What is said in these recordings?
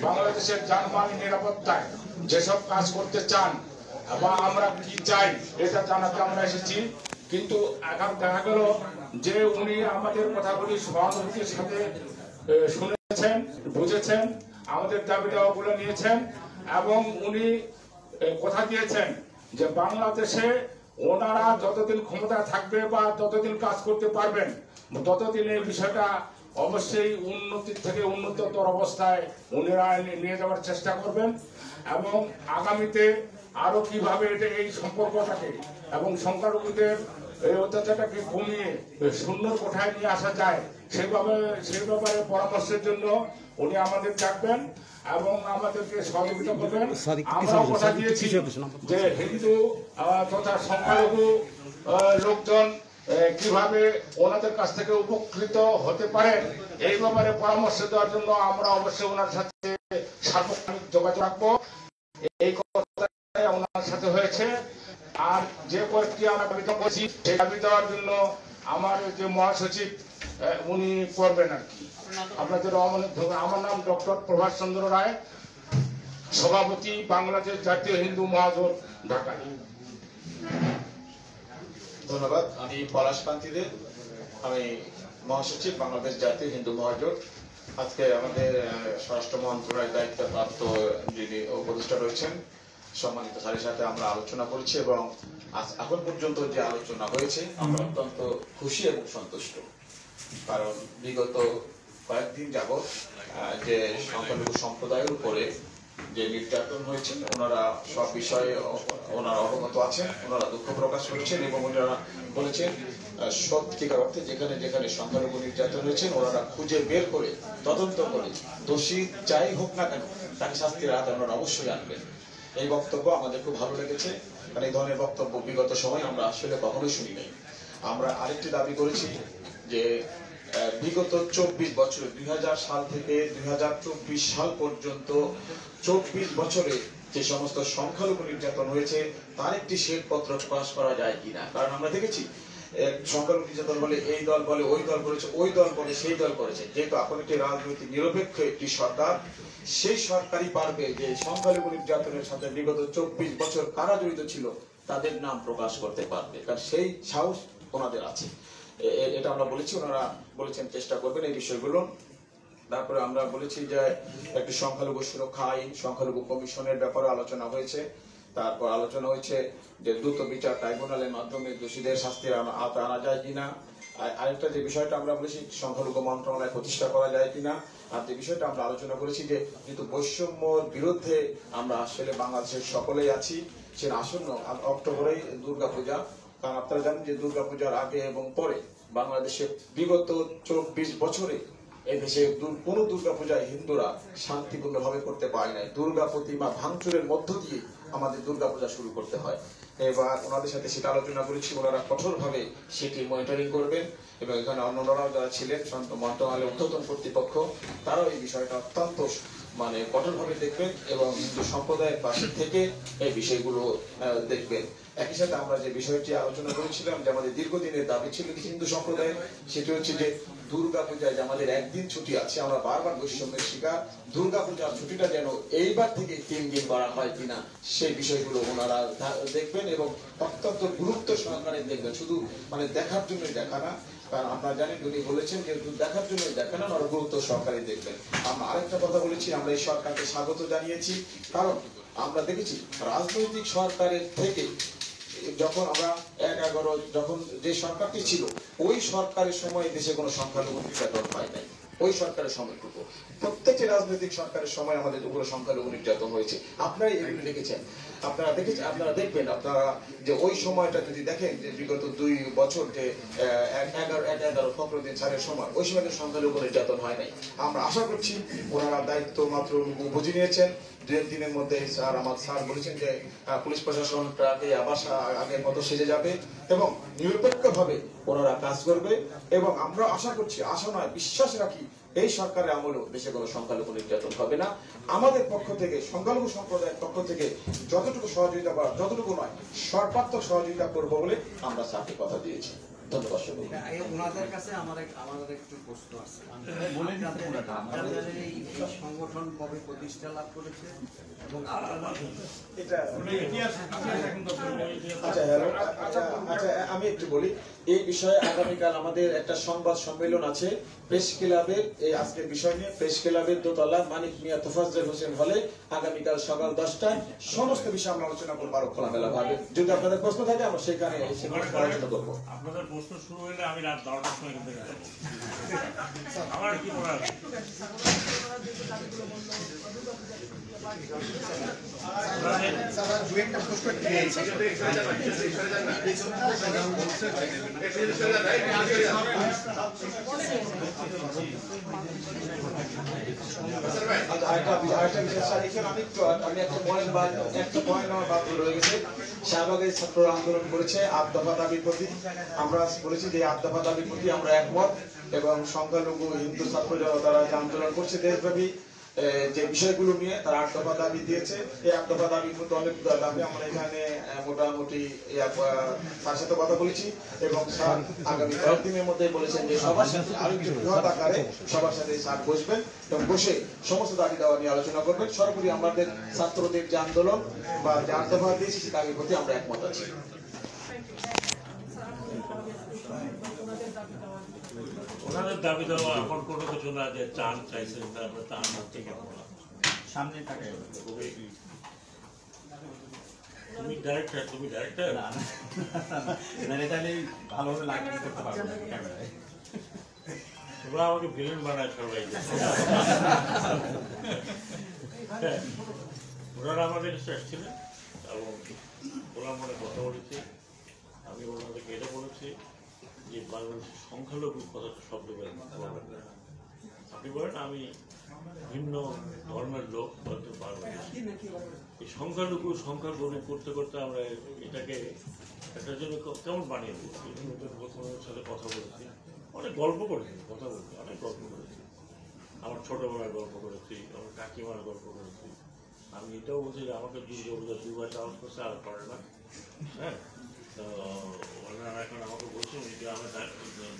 বাংলাদেশের জানমাল নিরাপত্তায় যেসব কাজ করতে চান বা আমরা কি চাই এটা জানাতে আমরা এসেছি। কিন্তু এখন দেখা গেল যে উনি আমাদের কথাগুলি সহানুভূতির সাথে শুনেছেন, বুঝেছেন, আমাদের দাবি দাওয়াগুলো নিয়েছেন এবং উনি কথা দিয়েছেন যে বাংলাদেশে ওনারা যতদিন ক্ষমতায় থাকবে বা যতদিন কাজ করতে পারবেন ততদিন এই বিষয়টা অবশ্যই উন্নতির থেকে উন্নততর অবস্থায় উনারা নিয়ে যাওয়ার চেষ্টা করবেন এবং আগামীতে আরো কিভাবে এটা এই সম্পর্কটাকে এবং সংখ্যালঘুদের এই অত্যাচারটাকে কমিয়ে সুন্দর কোঠায় নিয়ে আসা যায় সেই ব্যাপারে পরামর্শের জন্য উনি আমাদের ডাকবেন এবং আমাদেরকে সহযোগিতা করবেন। আমরাও কথা দিয়েছি যে হিন্দু তথা সংখ্যালঘু লোকজন কিভাবে ওনাদের কাছ থেকে উপকৃত হতে পারে এই ব্যাপারে পরামর্শ দেওয়ার জন্য আমরা অবশ্যই ওনার সাথে সার্বক্ষণিক যোগাযোগ রাখবো। এই কথাটাই ওনার সাথে হয়েছে। আর যে কয়েকটি আমরা দাবি করছি সেই দাবি দেওয়ার জন্য আমার যে মহাসচিব উনি করবেন আর কি। আপনাদের আমার নাম ডক্টর প্রভাষ চন্দ্র রায়, সভাপতি বাংলাদেশ জাতীয় হিন্দু মহাজোট, ঢাকা। ধন্যবাদ। আমি পলাশ কান্তি দে, আমি মহাসচিব বাংলাদেশ জাতীয় হিন্দু মহাজোট। আজকে আমাদের স্বরাষ্ট্র মন্ত্রণালয়ের দায়িত্বপ্রাপ্ত যিনি উপদেষ্টা রয়েছেন সম্মানিত স্যারের সাথে আমরা আলোচনা করেছি এবং এখন পর্যন্ত যে আলোচনা হয়েছে আমরা অত্যন্ত খুশি এবং সন্তুষ্ট। কারণ বিগত কয়েকদিন যাবৎ যে সংখ্যালঘু সম্প্রদায়ের উপরে যে নির্যাতন হয়েছে ওনারা সব বিষয়ে ওনারা অবগত আছেন, ওনারা দুঃখ প্রকাশ করেছেন এবং ওনারা বলেছেন সত্যিকার অর্থে যেখানে যেখানে সংখ্যালঘু নির্যাতন হয়েছে ওনারা খুঁজে বের করে তদন্ত করে দোষী যাই হোক না কেন তাকে শাস্তির আওতায় ওনারা অবশ্যই আনবেন। এই বক্তব্য আমাদের খুব ভালো লেগেছে, কারণ এই ধরনের বক্তব্য বিগত সময় আমরা আসলে কখনোই শুনি নাই। আমরা আরেকটি দাবি করেছি যে বিগত 24 বছরে 2000 সাল থেকে 2024 সাল পর্যন্ত 24 বছরে যে সমস্ত সংখ্যালঘু নির্যাতন হয়েছে তার একটি শ্বেতপত্র প্রকাশ করা যায় কিনা। কারণ আমরা দেখেছি সংখ্যালঘু নির্যাতন বলে এই দল বলে ওই দল করেছে, ওই দল বলে সেই দল করেছে। যেহেতু এখন একটি রাজনৈতিক নিরপেক্ষ একটি সরকার, সেই সরকারই পারবে যে সংখ্যালঘু নির্যাতনের সাথে বিগত 24 বছর কারা জড়িত ছিল তাদের নাম প্রকাশ করতে পারবে, কারণ সেই সাহস ওনাদের আছে। এটা আমরা বলেছি, ওনারা বলেছেন চেষ্টা করবেন এই বিষয়গুলো। তারপরে আমরা বলেছি যে একটি সংখ্যালঘু সুরক্ষা আইন, সংখ্যালঘু কমিশনের ব্যাপারে আলোচনা হয়েছে। তারপর আলোচনা হয়েছে যে দ্রুত বিচার ট্রাইব্যুনালের মাধ্যমে দোষীদের শাস্তির আওতায় আনা যায় কিনা। আরেকটা যে বিষয়টা আমরা বলেছি সংখ্যালঘু মন্ত্রণালয় প্রতিষ্ঠা করা যায় কিনা। আর যে বিষয়টা আমরা আলোচনা করেছি যে যেহেতু বৈষম্যর বিরুদ্ধে আমরা আসলে বাংলাদেশের সকলেই আছি, সেটা আসন্ন অক্টোবরেই দুর্গাপূজা। কারণ আপনারা জানেন যে দুর্গাপূজার আগে এবং পরে বাংলাদেশে বিগত 24 বছরে এদেশে কোন দুর্গাপূজায় হিন্দুরা শান্তিপূর্ণভাবে করতে পারে নাই। দুর্গা প্রতিমা ভাঙচুরের মধ্য দিয়ে আমাদের দুর্গাপূজা শুরু করতে হয়। এবার ওনাদের সাথে সেটা আলোচনা করেছি, ওনারা কঠোরভাবে সেটি মনিটরিং করবেন এবং এখানে অন্যরাও যারা ছিলেন মন্ত্রণালয়ের ঊর্ধ্বতন কর্তৃপক্ষ তারাও এই বিষয়টা অত্যন্ত কঠোরভাবে দেখবেন এবং হিন্দু সম্প্রদায়ের পাশে থেকে এই বিষয়গুলো দেখবেন। একই সাথে আমরা যে বিষয়টি আলোচনা করেছিলাম যে আমাদের দীর্ঘদিনের দাবি ছিল হিন্দু সম্প্রদায়ের, সেটি হচ্ছে যে দুর্গাপূজায় যে আমাদের একদিন ছুটি আছে, আমরা বারবার বৈষম্যের শিকার, দুর্গাপূজার ছুটিটা যেন এইবার থেকে 3 দিন করা হয় কিনা সেই বিষয়গুলো ওনারা দেখবেন এবং অত্যন্ত গুরুত্ব সহকারে দেখবেন। শুধু দেখার জন্যই দেখা না, কারণ আপনারা জানেন উনি বলেছেন যে দেখার জন্যই দেখা না, ওরা গুরুত্ব সহকারে দেখবেন। আমরা আরেকটা কথা বলেছি, আমরা এই সরকারকে স্বাগত জানিয়েছি, কারণ আমরা দেখেছি রাজনৈতিক সরকারের থেকে যখন আমরা 11 যখন যে সরকারটি ছিল ওই সরকারের সময় দেশে কোনো সংখ্যালঘু নির্যাতন হয় নাই। ওই সরকারের সময়টুকু প্রত্যেকটি রাজনৈতিক সরকারের সময় আমাদের উপরে সংখ্যালঘু নির্যাতন হয়েছে। আপনারাই এগুলো দেখেছেন, আপনারা দেখবেন, আপনারা যে ওই সময়টা যদি দেখেন যে বিগত 2 বছর যে 11 ফখরুদ্দিন স্যারের সময়, ওই সময় সংখ্যালঘু নির্যাতন হয় নাই। আমরা আশা করছি ওনারা দায়িত্ব মাত্র বুঝে নিয়েছেন। 2 দিনের মধ্যে আমার স্যার বলেছেন যে পুলিশ প্রশাসনটাকে আবার আগের মতো সেজে যাবে এবং নিরপেক্ষভাবে ওনারা কাজ করবে এবং আমরা আশা করছি, আশা নয় বিশ্বাস রাখি, এই সরকারের আমলেও দেশে কোনো সংখ্যালঘু নির্যাতন হবে না। আমাদের পক্ষ থেকে সংখ্যালঘু সম্প্রদায়ের পক্ষ থেকে যতটুকু সহযোগিতা করা, যতটুকু নয় সর্বাত্মক সহযোগিতা করবো বলে আমরা স্যারকে কথা দিয়েছি। ধন্যবাদ সকলকে। ওনাদের কাছে আমাদের একটু প্রশ্ন আছে। আপনাদের এই সংগঠন কবে প্রতিষ্ঠা লাভ করেছে এবং আপনারা আচ্ছা, আমি একটু বলি এই বিষয়ে। আগামীকাল আমাদের একটা সংবাদ সম্মেলন আছে প্রেস ক্লাবের, এই আজকের বিষয় নিয়ে প্রেস ক্লাবের দোতলা মানিক মিয়া তোফাজ্জল হোসেন হলে আগামীকাল সকাল 10টায় সমস্ত বিষয়ে আমরা আলোচনা করবো আরো খোলামেলা ভাবে। যদি আপনাদের প্রশ্ন থাকে আমরা সেখানে আলোচনা করবো। আপনাদের প্রশ্ন শুরু হলে আমি রাত 12টার সময় কিন্তু আমার কি করার আমি একটা পয়েন্ট আমার বাদ রয়ে গেছে। শাহবাগের ছাত্র আন্দোলন করেছে 8 দফা দাবির প্রতি। আমরা বলেছি যে 8 দফা দাবির প্রতি আমরা একমত এবং সংখ্যালঘু হিন্দু ছাত্র তারা যে আন্দোলন করছে দেশব্যাপী যে বিষয়গুলো নিয়ে তারা 8 দফা দাবি দিয়েছে। এই 8 দফা দাবির মধ্যে অনেক দাবি আমরা এখানে মোটামুটি তার সাথে কথা বলেছি এবং স্যার আগামী কয়েকদিনের মধ্যে বলেছেন যে সবার সাথে আরো একটু বৃহৎ আকারে সবার সাথে স্যার বসবেন এবং বসে সমস্ত দাবি দাওয়া নিয়ে আলোচনা করবেন। সর্বোপরি আমাদের ছাত্রদের যে আন্দোলন বা যে 8 দফা দিয়েছি সে দাবির প্রতি আমরা একমত আছি। ওনাদের দাবি দেওয়া এখন কোনো কিছু না যে চান চাইছেন তারপরে তা আমার থেকে সামনে থাকে। তুমি ডাইরেক্টর ভালোভাবে লাইটিং করতে পারবে না ক্যামেরায়। তোমরা আমাকে ভিলেন বানায় সবাই। ওনারা আমাদের কাছে আসছিলেন এবং ওনার মনে কথা বলেছি। আমি ওনাদেরকে এটা বলেছি যে বাংলাদেশের সংখ্যালঘুর কথাটা শব্দ বলবেন না। আপনি বলেন আমি ভিন্ন ধর্মের লোক হয়তো বাংলাদেশ, এই সংখ্যালঘু করতে করতে আমরা এটাকে একটা জন্য কেমন বানিয়ে দিয়েছি। প্রথমের সাথে কথা বলেছি, অনেক গল্প করেছি, কথা বলছি, অনেক গল্প করেছি। আমার ছোটবেলার গল্প করেছি, আমার কাকিমার গল্প করেছি। আমি এটাও বলছি যে আমাকে দুর্গাপূজা 2বার চান্স করছে আর করে না। হ্যাঁ, তো ওনারা এখন আমাকে বলছেন যে আমার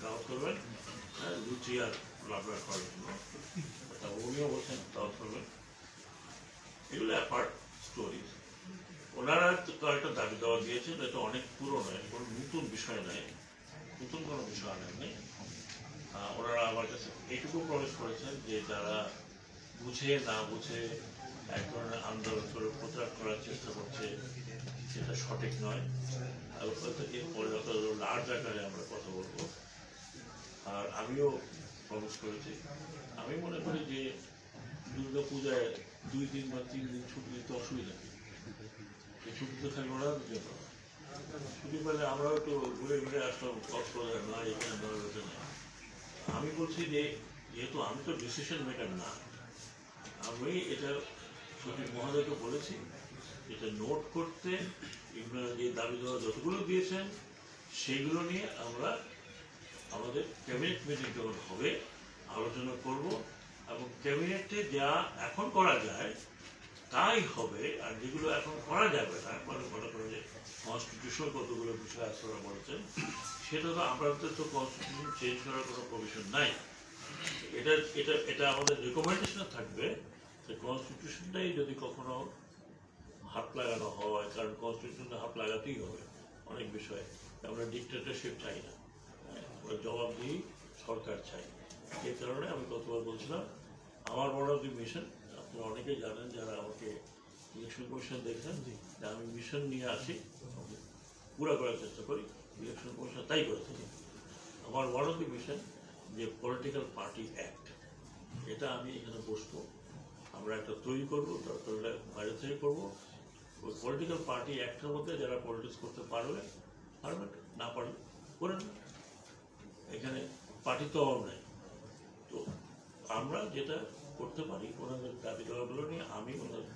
দাওয়াত করবেন লুচি আর লাবড়া খাওয়ার জন্য। উনিও বলছেন দাওয়াত করবেন। এগুলো অ্যাপার্ট স্টোরি। ওনারা কয়েকটা দাবি দেওয়া দিয়েছেন, এটা অনেক পুরনো, কোনো নতুন বিষয় নয়, নতুন কোনো বিষয় নেই। ওনারা আমার কাছে এইটুকু প্রবেশ করেছেন যে যারা বুঝে না বুঝে এক ধরনের আন্দোলন করে প্রচার করার চেষ্টা করছে সেটা সঠিক নয়। এরপরে লার্জ আকারে আমরা কথা বলবো। আর আমিও প্রবেশ করেছি। আমি মনে করি যে দুর্গাপূজায় 2 দিন বা 3 দিন ছুটি দিতে অসুবিধা নেই। এই ছুটি তো থাকবে ওনাদের জন্য। ছুটি পেলে আমরাও একটু ঘুরে ঘুরে আসলাম, কক্সবাজার না এখানে নয়। আমি বলছি যে যেহেতু আমি তো ডিসিশন মেকার না, আমি এটা সচিব মহোদয়কে বলেছি এটা নোট করতে, যে দাবি দেওয়া যতগুলো দিয়েছেন সেইগুলো নিয়ে আমরা আমাদের ক্যাবিনেট মিটিং যখন হবে আলোচনা করব এবং ক্যাবিনেটে যা এখন করা যায় তাই হবে। আর যেগুলো এখন করা যাবে না, মানে মনে করেন যে কনস্টিটিউশন কতগুলো বিষয় আলোচনা করেছেন, সেটা তো আমাদের তো কনস্টিটিউশন চেঞ্জ করার কোনো প্রভিশন নাই। এটা এটা এটা আমাদের রেকমেন্ডেশনে থাকবে যে কনস্টিটিউশনটাই যদি কখনো হাত লাগানো হয়, কারণ কনস্টিটিউশনে হাত লাগাতেই হবে অনেক বিষয়ে। আমরা ডিক্টেটরশিপ চাই না, আমরা জবাবদিহি সরকার চাই। এই কারণে আমি গতবার বলছিলাম আমার বড় যে মিশন, আপনারা অনেকেই জানেন যারা আমাকে ইলেকশন কমিশন দেখেন, যে আমি মিশন নিয়ে আসি, পুরা করার চেষ্টা করি। ইলেকশন কমিশন তাই করে থাকি। আমার বড় যে মিশন যে পলিটিক্যাল পার্টি অ্যাক্ট, এটা আমি এখানে বসবো, আমরা একটা তৈরি করবো, দরকার বাইরে থেকে করবো। ওই পলিটিক্যাল পার্টি অ্যাক্টের মধ্যে যারা পলিটিক্স করতে পারবে পারবে, না পারলে করে না। এখানে পার্টি তো অভাব নেই। তো আমরা যেটা করতে পারি ওনাদের দাবি দেওয়াগুলো নিয়ে আমি ওনাদের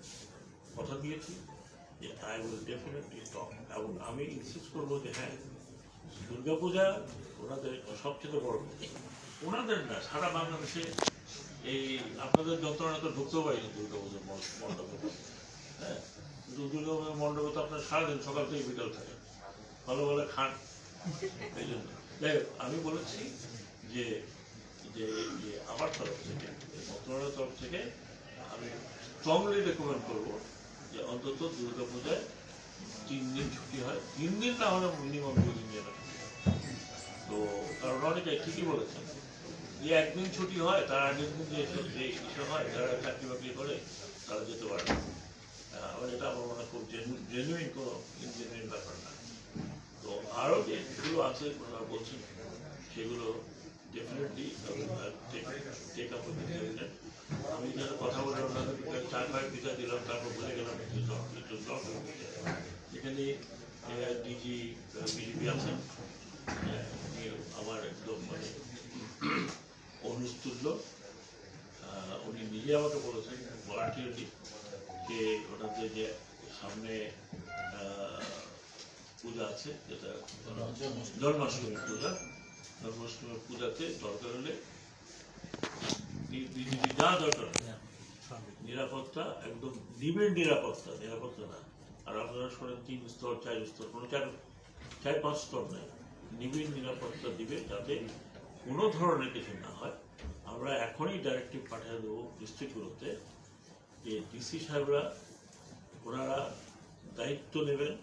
কথা দিয়েছি যে আই উইল ডেফিনেটলি টক, এবং আমি ইনসিস্ট করবো যে হ্যাঁ দুর্গাপূজা ওনাদের সবচেয়ে বড় পূজা, ওনাদের না সারা বাংলাদেশে। এই আপনাদের যন্ত্রণা তো ঢুকতেও পারিনি দুর্গাপূজার মণ্ডপে। হ্যাঁ, দুর্গাপূজার মণ্ডপে তো আপনার সারাদিন সকাল থেকে বিকাল থাকে, ভালো ভালো খান। এই জন্য যাই হোক, আমি বলেছি যে যে যে আমার তরফ থেকে মন্ত্রণালয়ের তরফ থেকে আমি স্ট্রংলি রেকমেন্ড করবো যে অন্তত দুর্গাপূজায় 3 দিন ছুটি হয়, 3 দিন না হলে মিনিমাম 2 দিন যেন ছুটি হয়। তো কারণ অনেকে ঠিকই বলেছেন যে একদিন ছুটি হয়, তার আগের দিন যে ইস্যু হয়, যারা চাকরি বাকরি করে তারা যেতে পারে না। আমার এটা আমার মনে হয় খুব জেনুইন কোনো ইঞ্জিনিয়ারিং ব্যাপার না। তো আরও যেগুলো আছে ওনারা বলছেন সেগুলো ডেফিনেটলি টেক আপ আমি যারা কথা বলে ওনাদের 4-5 পিতা দিলাম, তারপর বলে গেলাম একটু এখানে ডিজি বিজেপি আছেন, উনি আমার একদম মানে অনুস্তুল্য। উনি নিজে আমাকে বলেছেন ভলান্টিয়ারলি যে ওনাদের যে সামনে পূজা আছে, যেটা জন্মাষ্টমীর পূজাতে দরকার হলে বিজেপি যা দরকার নিরাপত্তা, একদম নিবিড় নিরাপত্তা না। আর আপনারা শোনেন 3 স্তর 4 স্তর, কোনো 4-5 স্তর নেই, নিবিড় নিরাপত্তা দিবে যাতে কোনো ধরনের কিছু না হয়। আমরা এখনই ডাইরেক্টিভ পাঠিয়ে দেবো ডিস্ট্রিক্টগুলোতে যে ডিসি সাহেবরা ওনারা দায়িত্ব নেবেন,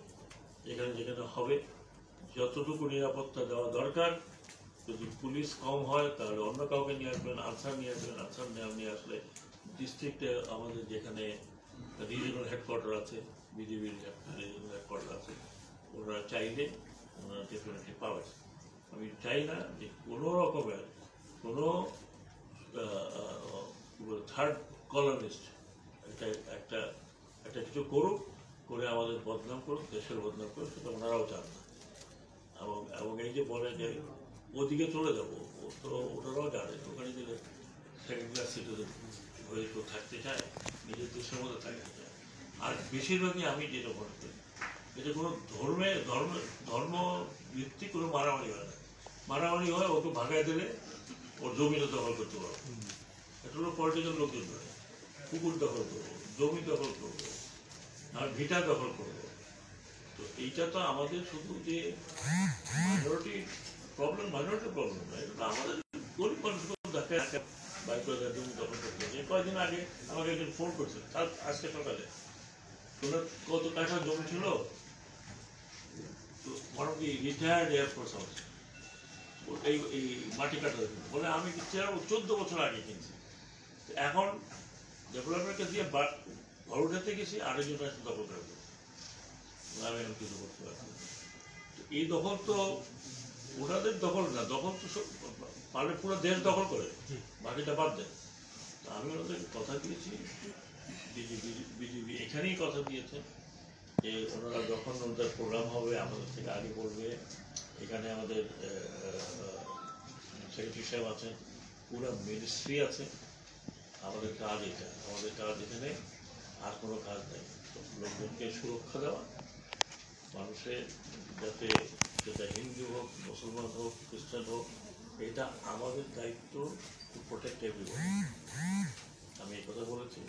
যেখানে যেখানে হবে যতটুকু নিরাপত্তা দেওয়া দরকার। যদি পুলিশ কম হয় তাহলে অন্য কাউকে নিয়ে আসবেন, আনসার নিয়ে আসবেন। আনসার নিয়ে আসলে ডিস্ট্রিক্টে আমাদের যেখানে রিজিওনাল হেডকোয়ার্টার আছে, বিজেপির রিজিওনাল হেডকোয়ার্টার আছে, ওনারা চাইলে ওনারা ডেফিনেটলি পাবেন। আমি চাই না যে কোনো রকমের কোনো থার্ড কলোনিস্ট একটা কিছু করুক, করে আমাদের বদনাম করুক, দেশের বদনাম করুক, সেটা ওনারাও চান না। এবং এই যে বলে যে ওদিকে চলে যাবো, তো ওনারাও জানে ওখানে গেলে সেকেন্ড ক্লাস সিটিজেন হয়ে তো থাকতে চায়, নিজের দেশের মধ্যে থাকতে চায়। আর বেশিরভাগই আমি যেটা মনে করি, এটা কোনো ধর্ম ভিত্তিক কোনো মারামারি হয় না। মারামারি হয় ওকে ভাগায় দিলে ওর জমিটা দখল করতে পারবো, এটা হলো পলিটিক্যাল লোকজন ধরে পুকুর দখল করবো, জমি দখল করবো, আর ভিটা দখল করবো। তো এইটা তো আমাদের শুধু যে মাইনরিটি প্রবলেম না, এটা তো আমাদের গরিব মানুষকে দেখা বাইক করে জমি দখল করতে হচ্ছে। কয়েকদিন আগে আমাকে একজন ফোন করছে, আজকে সকালে কত টাকার জমি ছিল, one of the retired Air Force officer, এই মাটি কাটার জন্য বলে আমি 14 বছর আগে কিনছি, এখন ডেভেলপমেন্টকে দিয়ে ঘর উঠাতে গেছি, আরেকজন এসে দখল করে দেবো, আমি এখন কিছু করতে পারছি। এই দখল তো ওনাদের দখল না, দখল তো পারলে পুরো দেশ দখল করে, বাকিটা বাদ দেয়। আমি ওনাদের কথা দিয়েছি, বিজেপি এখানেই কথা দিয়েছে যে ওনারা যখন ওনাদের প্রোগ্রাম হবে আমাদের থেকে আগে করবে। এখানে আমাদের সেক্রেটারি সাহেব আছেন, পুরো মিনিস্ট্রি আছে। আমাদের কাজ এটা, আমাদের কাজ এখানে আর কোনো কাজ নেই। লোকজনকে সুরক্ষা দেওয়া, মানুষের যাতে সেটা হিন্দু হোক, মুসলমান হোক, খ্রিস্টান হোক, এটা আমাদের দায়িত্ব টু প্রোটেক্ট এভরিওয়ান। আমি এই কথা বলেছি।